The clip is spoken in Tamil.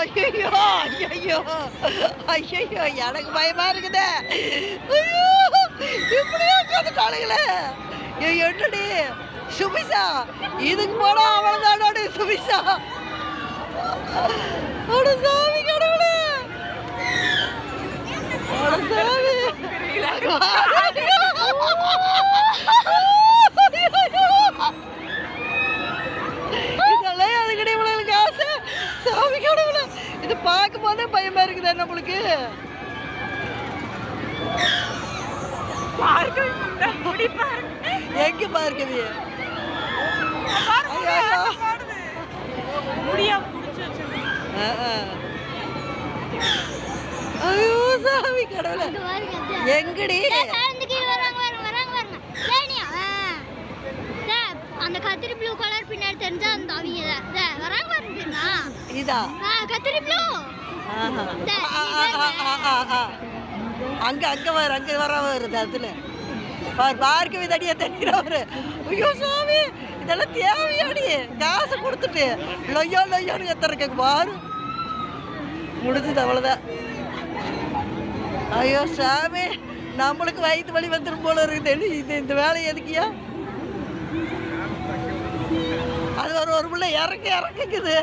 ஐயோ ஐயோ ஐயோ எனக்கு பயமா இருக்குதே. ஐயோ இப்படியே உட்காந்துட்டாளுங்களே. என்னடி சுபிசா, இதுக்கு போனா அவள் தானோட சுபிசா. அட சாமி கடவுளே, அட சாமி. இதெல்லாம் அதுக்கிட்ட இவ்வளவு ஆசை. சாமி கடவுளே, இது பார்க்கும் போதே பயமா இருக்குதா நம்மளுக்கு. எங்க பார்க்கவே ஐயோ சாமி கடவுளே, எங்கடி அந்த கத்திரி ப்ளூ கலர் பின்னாடி தெரிஞ்சா அந்த அவங்க வராங்க பாருங்க. இதா கத்திரி ப்ளூ அங்க அங்க வர அங்க வர வருது. அதுல பார்க்கவே தடியா தெரிகிறவரு. ஐயோ சாமி, இதெல்லாம் தேவையாடி. காசு கொடுத்துட்டு லொய்யோ லொய்யோன்னு எத்தனை பாரு முடிஞ்சது, அவ்வளோதான். ஐயோ சாமி, நம்மளுக்கு வயிற்று வலி வந்துடும் போல இருக்குது. இந்த வேலை எதுக்கியா? அது ஒரு பிள்ளை இறக்குக்குது.